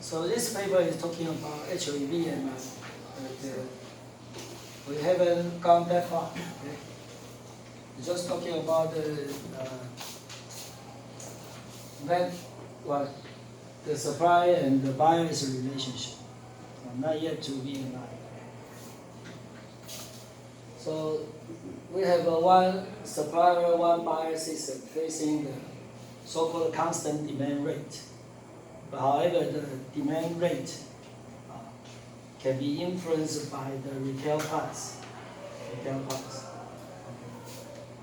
So this paper is talking about HEV and we haven't gone that far. Okay? It's just talking about the supply and the buyer's relationship, not yet to V and I. So we have a one supplier, one buyer system facing the so-called constant demand rate. But however, the demand rate can be influenced by the retail price.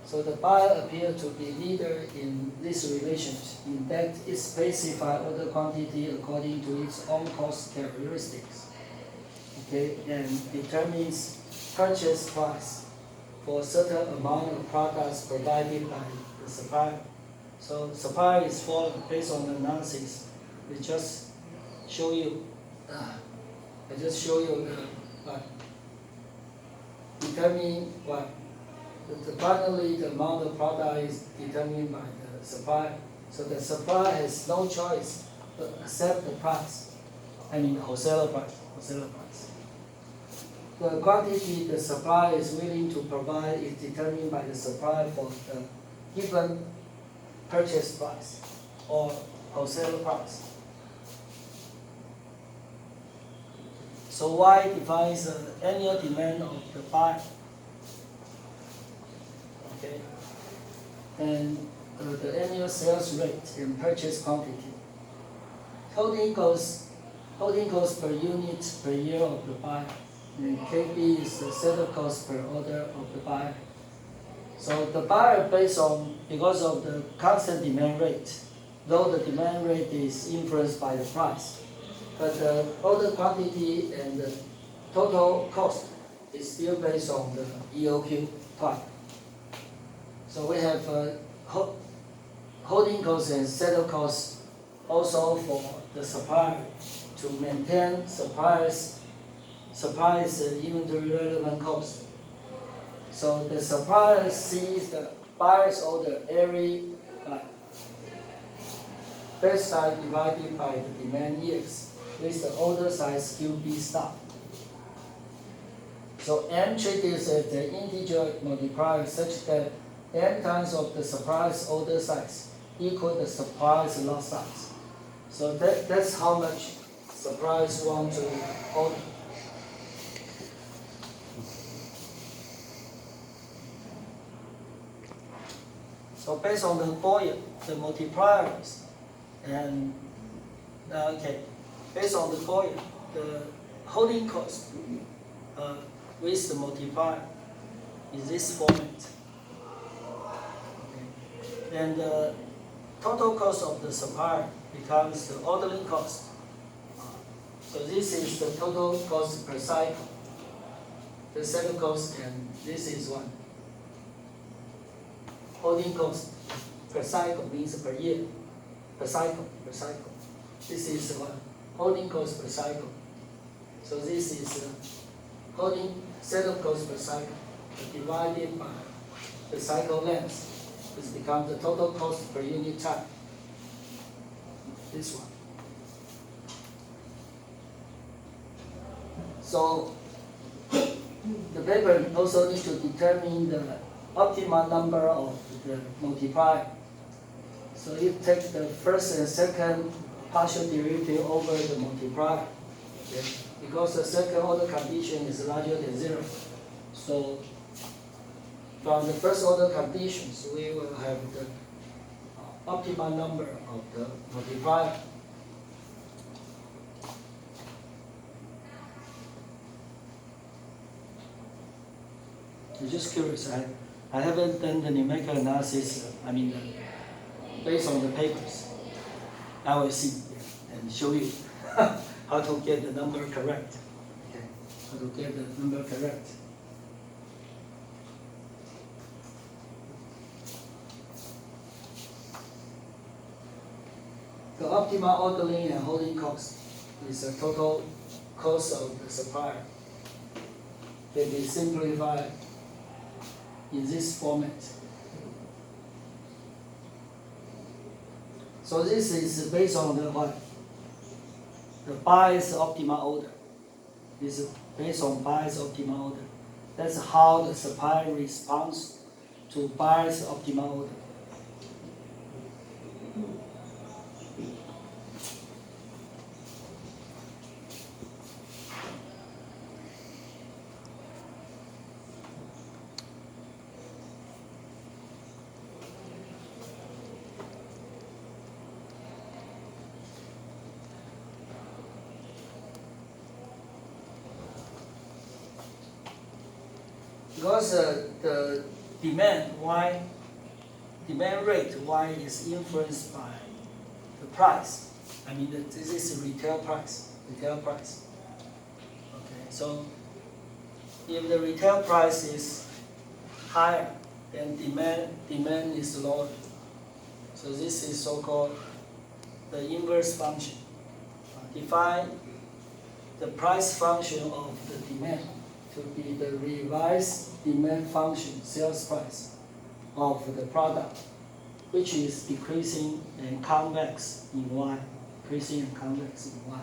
So the buyer appears to be leader in this relationship in that it specifies order quantity according to its own cost characteristics, okay, and determines purchase price for a certain amount of products provided by the supplier. So supply is formed based on the analysis. We just show you. I just show you what determine what. Finally, the amount of product is determined by the supplier. So the supplier has no choice but accept the price. I mean the wholesaler price. The quantity the supplier is willing to provide is determined by the supplier for the given purchase price or wholesale price. So Y defines the annual demand of the buyer. Okay, and the annual sales rate and purchase quantity. Holding cost per unit per year of the buyer. And KB is the setup cost per order of the buyer. So the buyer because of the constant demand rate, though the demand rate is influenced by the price, but the order quantity and the total cost is still based on the EOQ type. So we have holding costs and setup costs also for the supplier to maintain suppliers inventory relevant cost. So the supplier sees the buyer's order every best size divided by the demand years with the order size QB star. So M treated as the integer multiplier such that M times of the supplier's order size equal the supplier's lot size. So that's how much suppliers want to order. So based on the Boyle, the multipliers, and based on the Boyle, the holding cost with the multiplier is this format. And the total cost of the supplier becomes the ordering cost. So this is the total cost per cycle, the setup cost, and this is one. Holding cost per cycle means per year, per cycle. This is one. Holding cost per cycle. So this is holding setup cost per cycle divided by the cycle length. This becomes the total cost per unit time. This one. So the paper also needs to determine the optimal number of the multiplier. So you take the first and second partial derivative over the multiplier. Okay? Because the second order condition is larger than 0. So from the first order conditions, we will have the optimal number of the multiplier. I'm just curious. I haven't done the numerical analysis. Based on the papers. I will see and show you how to get the number correct. Okay. How to get the number correct. The optimal ordering and holding cost is the total cost of the supplier. Can be simplified in this format. So this is based on the what? The buyer's optimal order. This is based on buyer's optimal order. That's how the supply responds to buyer's optimal order. Because the demand rate Y is influenced by the price. I mean, this is retail price. Okay, so if the retail price is higher, then demand is lower. So this is so-called the inverse function. Define the price function of the demand to be the revised demand function, sales price, of the product, which is decreasing and convex in Y. Decreasing and convex in Y.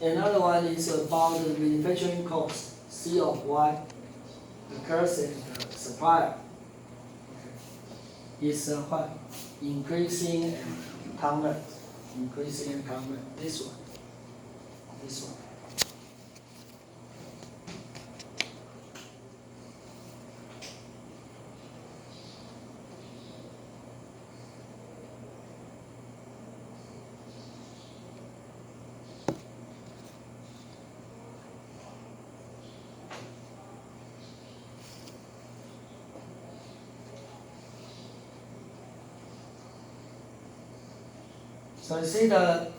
Another one is about the manufacturing cost, C of Y, occurs in the supplier. Is what? Increasing and convex. Increasing and convex. This one. So you see the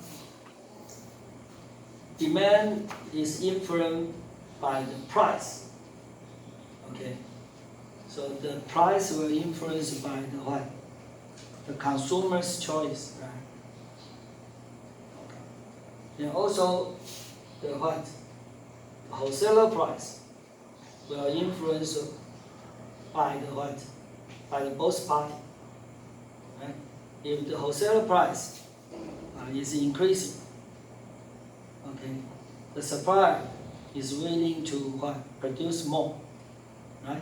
demand is influenced by the price. Okay. So the price will influence by the what? The consumer's choice, right? Okay. And also the what? The wholesaler price will influence by the what? By the both parties. Right? If the wholesaler price is increasing, okay, the supplier is willing to what? Produce more, right?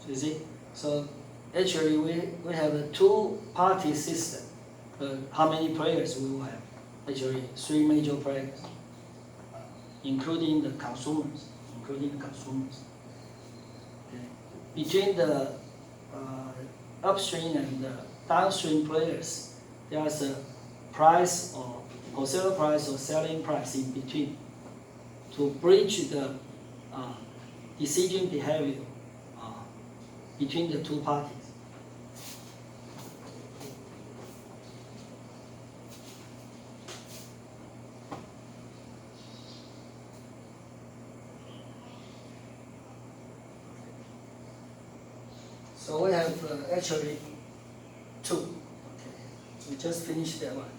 So you see, so actually we have a two-party system. How many players we will have? Actually, three major players, including the consumers. Okay. Between the upstream and the downstream players, there's a price or wholesale price or selling price in between to bridge the decision behavior between the two parties. So we have actually two. Okay. We just finished that one.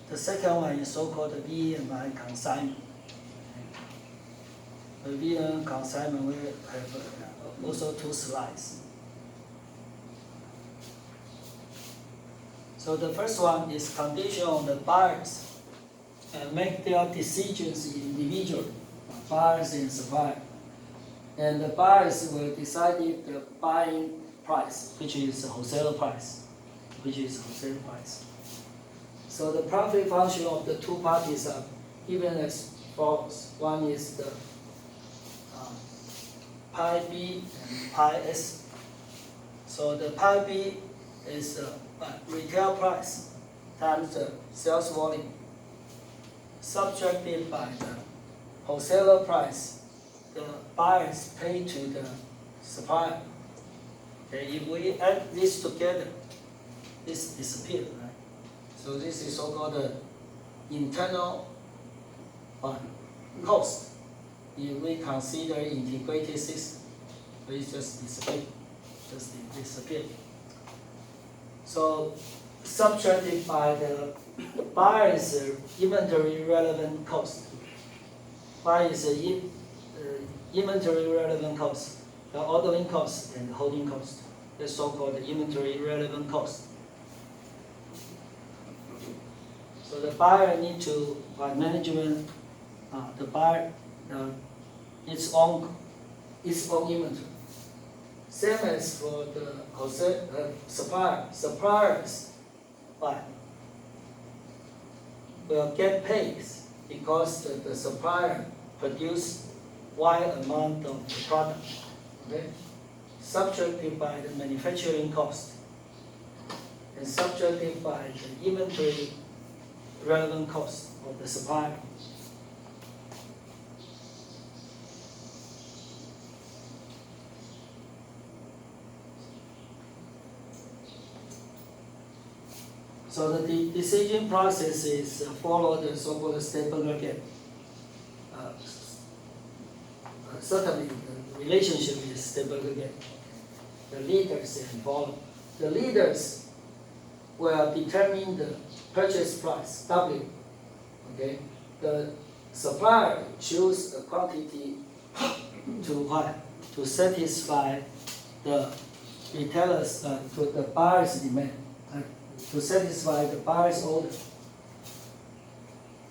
The second one is so-called VMI consignment. The VMI consignment we have also two slides. So the first one is condition on the buyers and make their decisions individually, buyers and suppliers. And the buyers will decide the buying price, which is wholesale price. So the profit function of the two parties are given as follows. One is the pi b and pi s. So the pi b is the retail price times the sales volume subtracted by the wholesaler price the buyers pay to the supplier. Okay, if we add this together, this disappears, right? So this is so-called the internal cost. If we consider integrated system, it just disappear. So subtracted by the buyer's inventory relevant cost, Y is the inventory relevant cost, the ordering cost and the holding cost. The so-called inventory relevant cost. So the buyer need to, by management, the buyer its own inventory. Same as for the wholesale suppliers, but will get paid because the supplier produce Y amount of the product, okay? Subtracted by the manufacturing cost and subtracted by the inventory relevant cost of the supplier. So the decision process is follow the so-called Stapleton gap. Certainly, the relationship is Stapleton gap. The leaders and follow. The leaders will determine the purchase price, W. Okay, the supplier choose a quantity to what? To satisfy the retailers, to the buyer's demand. To satisfy the buyer's order.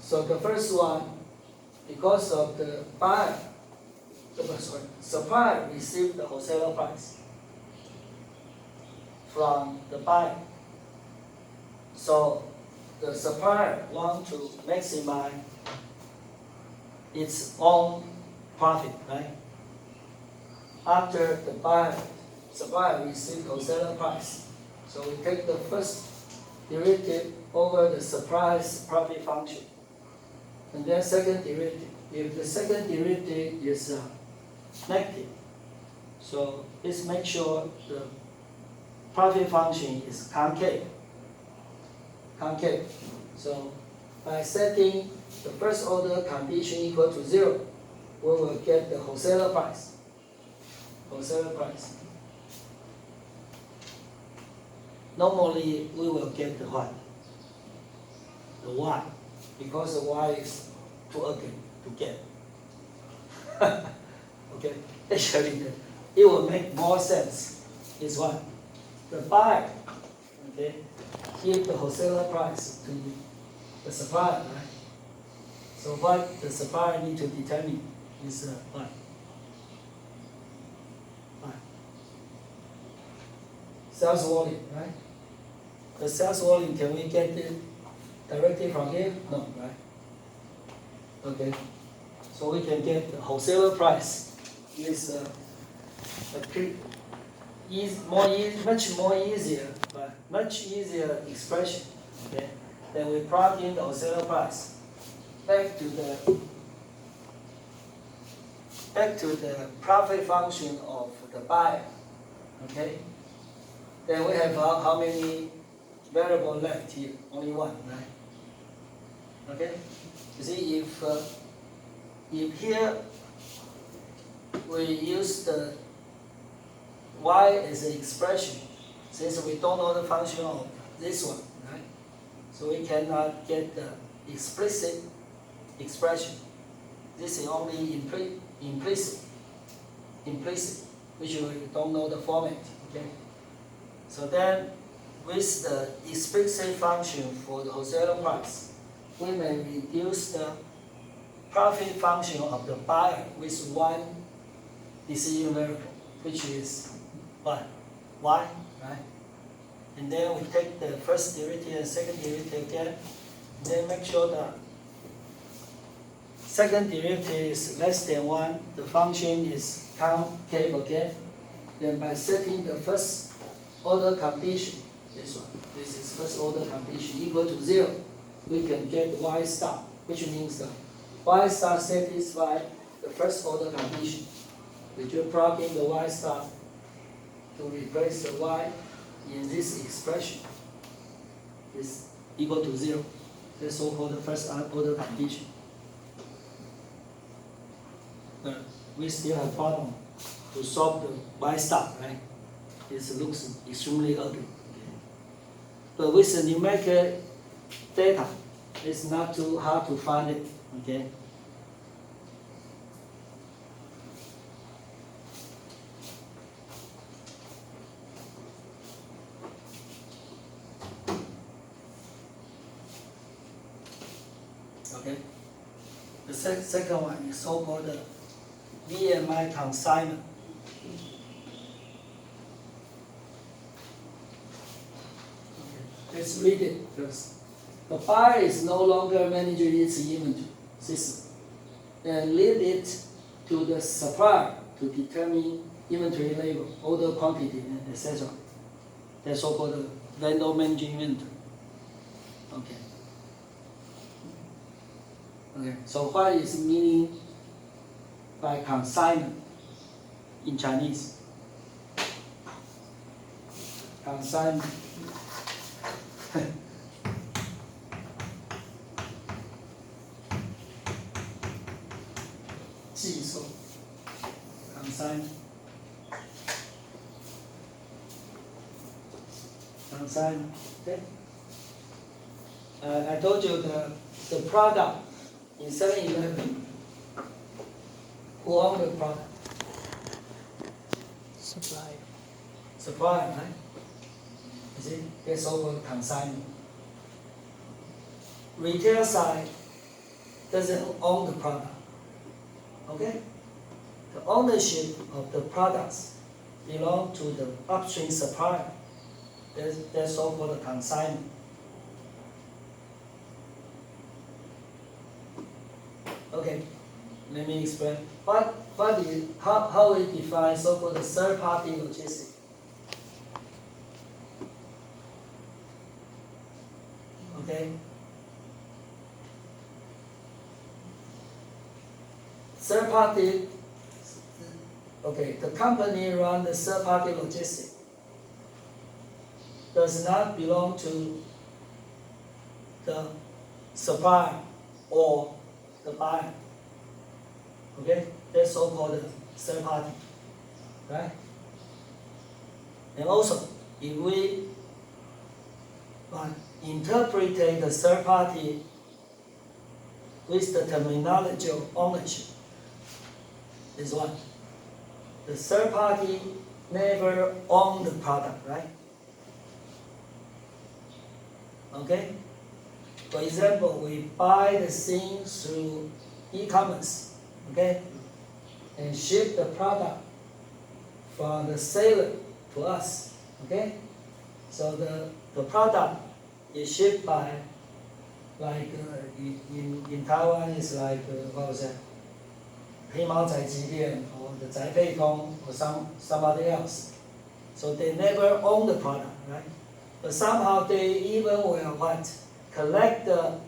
So the first one, because of the supplier received the wholesaler price from the buyer. So the supplier want to maximize its own profit, right? After the supplier received wholesaler price. So we take the first derivative over the supplier's profit function. And then second derivative. If the second derivative is negative, so let's make sure the profit function is concave. So by setting the first order condition equal to 0, we will get the wholesaler price. Normally, we will get the what? The Y, because the Y is too ugly to get. Okay, actually, it will make more sense. Is what? The buyer, okay, give the wholesaler price to the supplier, right? So what the supplier need to determine is what? Sales volume, right? The sales volume, can we get it directly from here? No, right? Okay. So we can get the wholesaler price is much more easier, but much easier expression. Okay. Then we plug in the wholesaler price back to the profit function of the buyer. Okay. Then we have how many variable left here? Only one, right? Okay. You see, if here we use the Y as an expression, since we don't know the function of this one, right? So we cannot get the explicit expression. This is only implicit, which we don't know the format. Okay. So then, with the explicit function for the wholesaler price, we may reduce the profit function of the buyer with one decision variable, which is what? Y, right? And then we take the first derivative and second derivative again, then make sure that second derivative is less than 1, the function is concave again. Then by setting the first order condition, this is first order condition equal to 0, we can get Y star, which means that Y star satisfies the first order condition. We just plug in the Y star to replace the Y in this expression is equal to 0. That's so-called the first order condition. But we still have problem to solve the Y star, right? It looks extremely ugly. Okay. But with the numerical data, it's not too hard to find it. Okay. Okay. The second one is so-called VMI consignment. Okay. Let's read it first. The buyer is no longer managing its inventory system and leave it to the supplier to determine inventory level, order quantity, and etc. That's so-called vendor managing inventory. Okay. Okay. So what is meaning by consignment in Chinese? Consignment. 寄售 consignment. Consignment. Okay. I told you the product in 7-Eleven. Who owns the product? Supplier. Supplier, right? You see, that's so-called consignment. Retail side doesn't own the product. Okay? The ownership of the products belong to the upstream supplier. That's so-called consignment. Okay, let me explain. How we define so-called third-party logistics? Okay. Third party, okay, the company run the third party logistics does not belong to the supplier or the buyer. Okay, that's so-called third party, right? And also, if we interpret the third party with the terminology of ownership, is what? The third party never own the product, right? Okay? For example, we buy the thing through e-commerce, okay? And ship the product from the seller to us, okay? So the product is shipped by, like in Taiwan, it's like, what was that? 黑猫宅急便 or the 宅配通 or somebody else. So they never own the product, right? But somehow they even will what? Collect the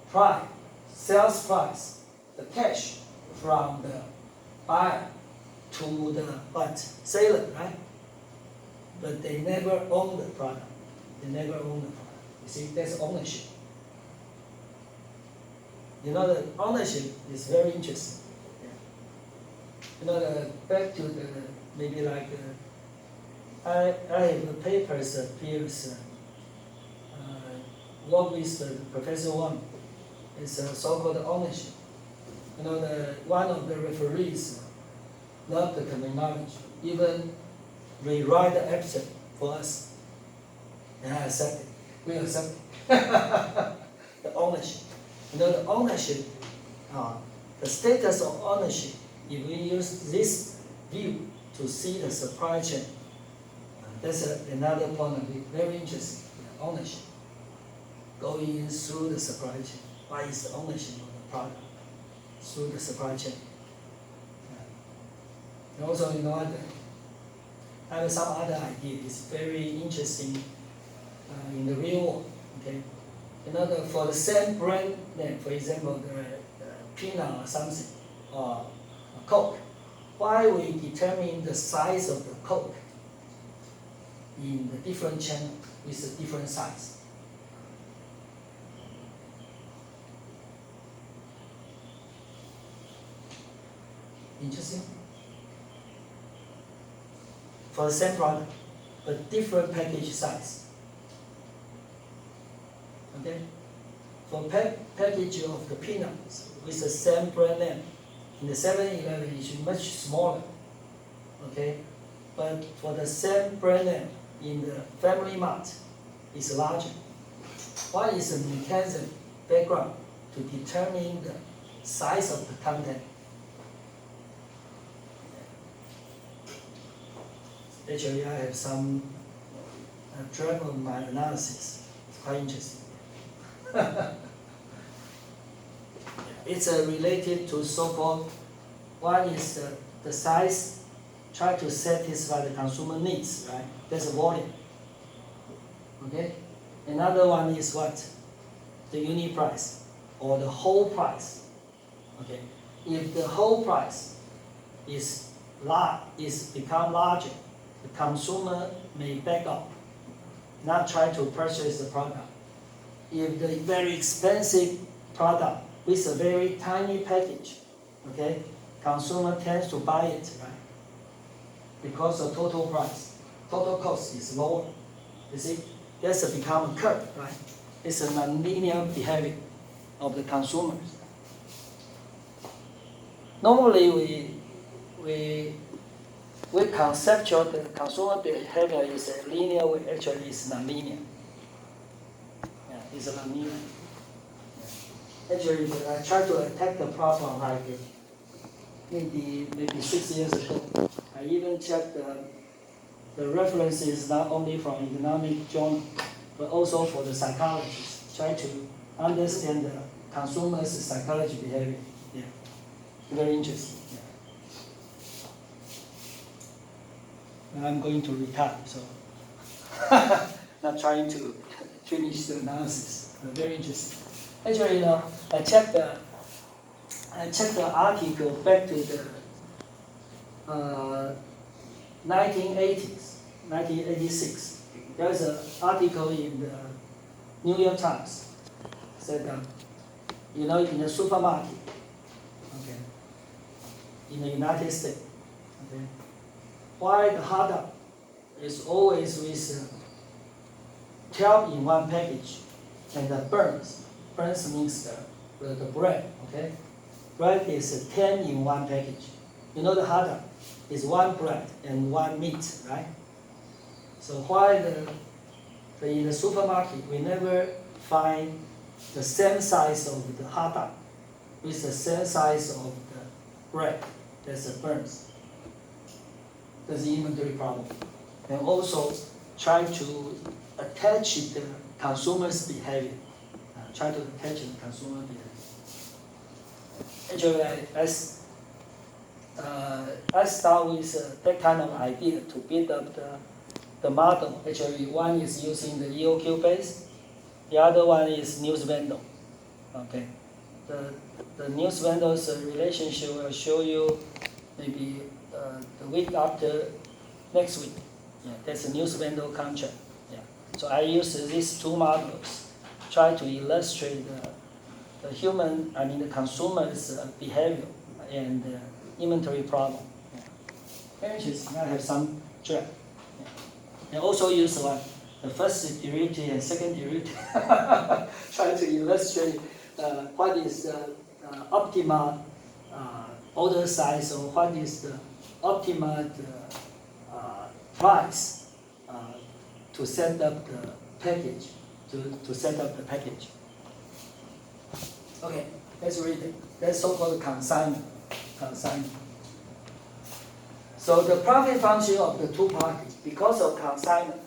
price, sales price, the cash from the buyer to the what? Seller, right? But they never own the product. They never own the product. You see, that's ownership. You know, the ownership is very interesting. Yeah. You know, back to the, maybe like, I have papers appears, work with Professor Wang. It's a so-called ownership. You know, one of the referees love the terminology, even rewrite the abstract for us. And I accept it. We accept it. The ownership. You know, the ownership, the status of ownership, if we use this view to see the supply chain, that's another point of view, very interesting. The ownership going through the supply chain. What is the ownership of the product through the supply chain? And also, you know, I have some other idea. It's very interesting in the real world. Okay. You know, for the same brand name, for example, the peanut or something, or Coke, why we determine the size of the Coke in the different channel with a different size? Interesting. For the same product, but different package size. Okay? For package of the peanuts with the same brand name, in the 7-Eleven it is much smaller. Okay? But for the same brand name in the Family Mart, it's larger. What is the mechanism background to determine the size of the content. Actually, I have some draft of my analysis. It's quite interesting. It's related to so-called, one is the size, try to satisfy the consumer needs, right? That's a volume. Okay? Another one is what? The unit price, or the whole price. Okay? If the whole price is become larger, the consumer may back up, not try to purchase the product. If the very expensive product with a very tiny package, okay, consumer tends to buy it, right? Because the total price, total cost is lower. You see, that's become a curve, right? It's a non-linear behavior of the consumers. Normally, we conceptual the consumer behavior is a linear, actually it's non-linear. Yeah, it's a non-linear. Actually, I tried to attack the problem like maybe 6 years ago. I even checked the references not only from economic journal, but also for the psychologists. Try to understand the consumer's psychology behavior. Yeah, very interesting. Yeah. I'm going to retire, so not trying to finish the analysis. Very interesting. Actually, I checked the article back to the 1980s, 1986. There's an article in the New York Times said in the supermarket, okay, in the United States, okay, why the hot dog is always with 12 in one package, and the burns means the bread, okay? Bread is 10 in one package. You know the hot dog is one bread and one meat, right? So why in the supermarket we never find the same size of the hot dog with the same size of the bread? That's the burns. That's the inventory problem. And also try to attach the consumer's behavior. Try to attach the consumer behavior. Actually, I start with that kind of idea to build up the model. Actually, one is using the EOQ base, the other one is news vendor. Okay, the news vendor's relationship will show you maybe the week after next week. Yeah, that's a news vendor contract. Yeah, so I use these two models, try to illustrate the consumer's behavior and inventory problem. Yeah. Very interesting. I have some draft. Yeah. And also use the first derivative and second derivative. Try to illustrate what is the optimal order size, or what is the optimal price to set up the package. To set up the package. Okay, let's read it. That's so-called consignment. So the profit function of the two parties because of consignment.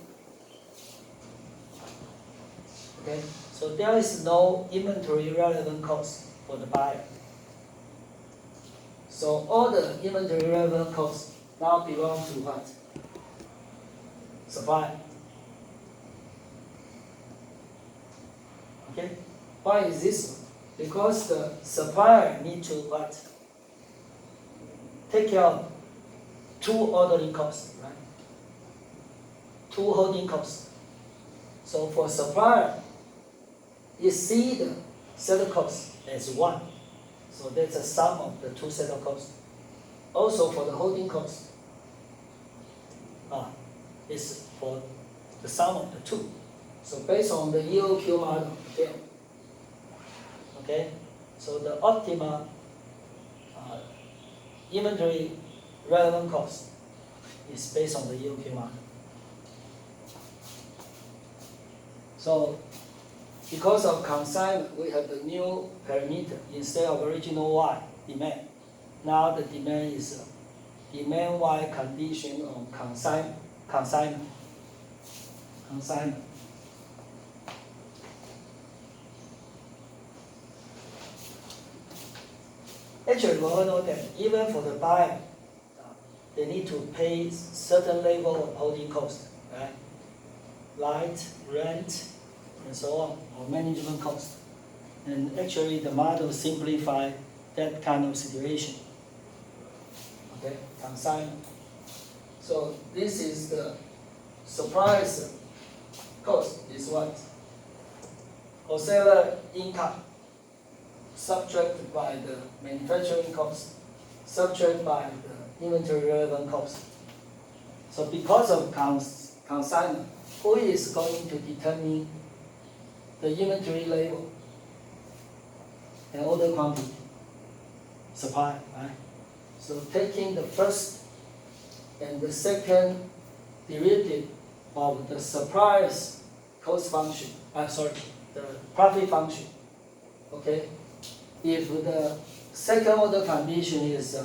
Okay, so there is no inventory relevant cost for the buyer. So all the inventory relevant costs now belong to what? Supplier. Okay, why is this? Because the supplier needs to what? Take care of two ordering costs, right? Two holding costs. So for supplier, you see the setup cost as one. So that's a sum of the two setup costs. Also for the holding cost, is for the sum of the two. So based on the EOQ model, okay, so the optimal inventory relevant cost is based on the EOQ model. So Because of consignment, we have the new parameter instead of original Y, demand. Now the demand is demand Y condition on consignment. Actually, we all know that even for the buyer, they need to pay certain level of holding cost, right? Light, rent, and so on, or management cost. And actually, the model simplify that kind of situation. Okay, consignment. So this is the surprise cost is what? Wholesaler income subtracted by the manufacturing cost, subtracted by the inventory relevant cost. So because of consignment, who is going to determine the inventory level and order quantity? Supply, right? So taking the first and the second derivative of the supplier's cost function, the profit function, okay? If the second order condition is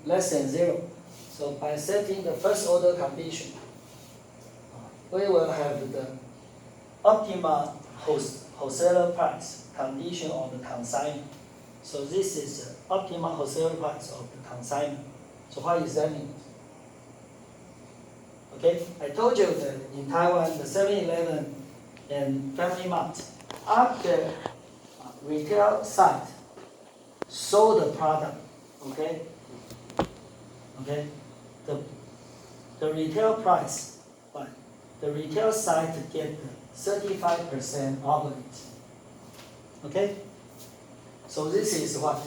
less than 0, so by setting the first order condition, we will have the optimal wholesaler price condition of the consignment. So this is the optimal wholesaler price of the consignment. So what does that mean? Okay, I told you that in Taiwan, the 7-Eleven and Family Mart, after retail site sold the product, okay, the retail price, but the retail site get 35% of it. Okay, so this is what?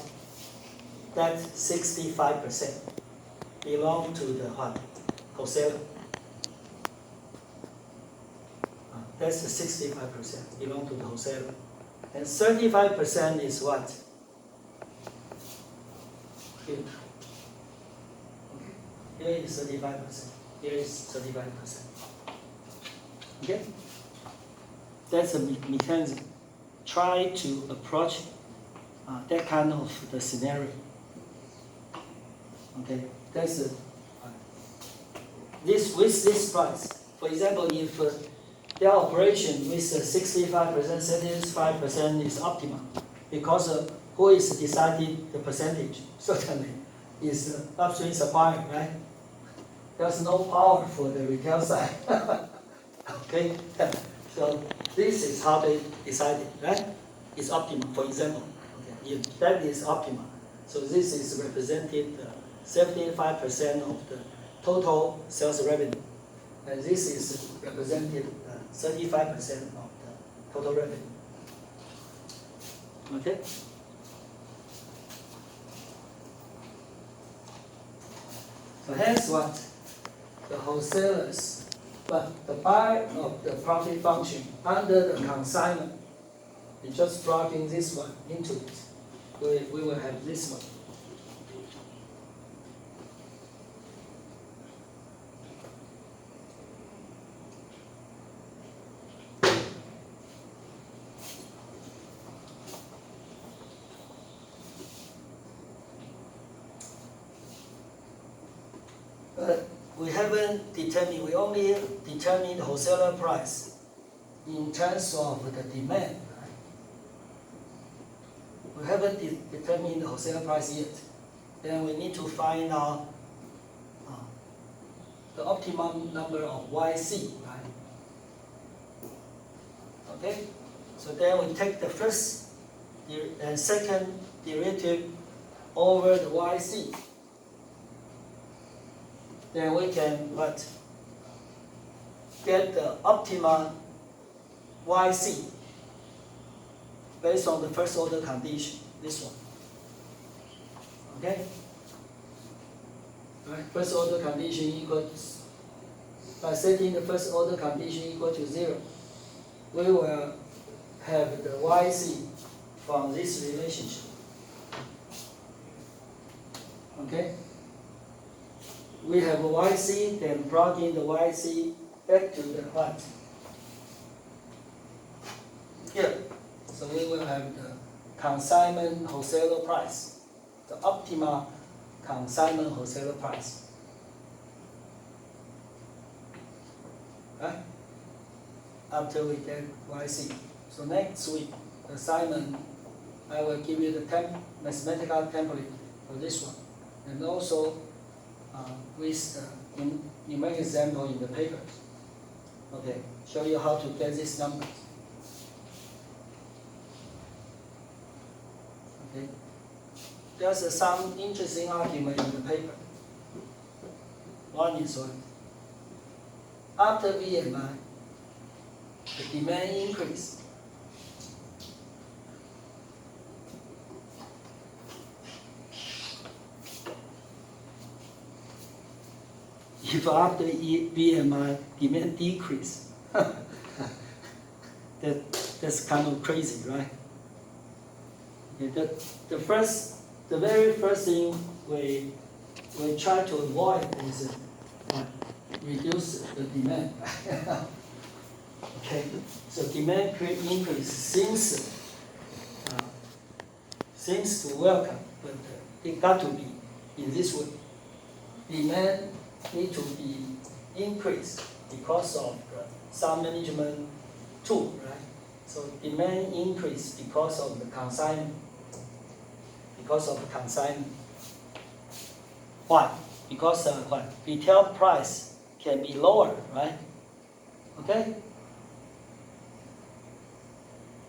That 65% belong to the what? Wholesaler. That's the 65% belong to the wholesaler. And 35% is what? Here. Okay. Here is 35%. Here is 35%. Okay? That's a mechanism. Try to approach that kind of the scenario. Okay, that's with this price. For example, if their operation with 65%, 75% is optimal, because who is deciding the percentage? Certainly is upstream supplier, right? There's no power for the retail side. Okay, so this is how they decided, right? It's optimal, for example. Okay, if that is optimal, so this is represented 75% of the total sales revenue, and this is represented 35% of the total revenue. Okay. So hence what? The wholesalers, but the buyer of the profit function under the consignment, we just plug in this one into it. We will have this one. But we haven't determined, we only determined the wholesaler price in terms of the demand. Right? We haven't determined the wholesaler price yet. Then we need to find out the optimum number of YC, right? Okay? So then we take the first and second derivative over the YC. Then we can what? Get the optimal YC based on the first order condition, this one. Okay? Right. First order condition equals, by setting the first order condition equal to 0, we will have the YC from this relationship. Okay? We have a YC, then plug in the YC back to the what? Here. So we will have the consignment wholesaler price, the optimal consignment wholesaler price. Right? After we get YC. So next week, assignment, I will give you the mathematical template for this one. And also with numeric example in the paper. Okay, show you how to get this number. Okay, there's some interesting argument in the paper. One is what? After VMI, the demand increase. If after BMI demand decrease, that's kind of crazy, right? Okay, the very first thing we try to avoid is reduce the demand. Okay, so demand increase seems to welcome, but it got to be in this way. Demand need to be increased because of some management tool, right? So demand increase because of the consignment. Why? Because what? Retail price can be lower, right? Okay?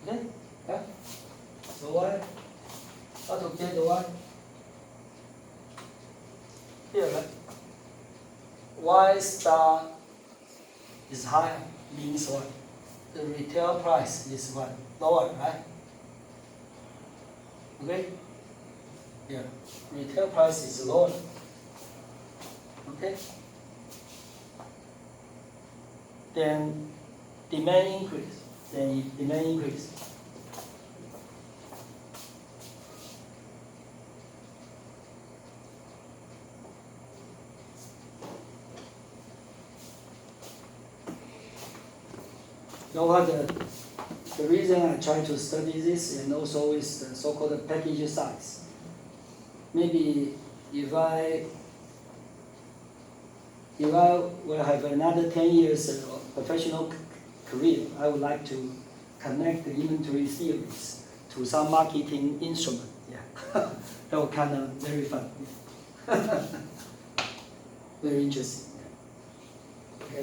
Okay? Yeah? So why? How to get the why? Here, right? Y star is higher means what? The retail price is what? Lower, right? Okay? Yeah. Retail price is lower. Okay? Then demand increase. You know what the reason I try to study this and also is the so-called package size. Maybe if I will have another 10 years of professional career, I would like to connect the inventory theories to some marketing instrument. Yeah, that would kind of very fun. Very interesting.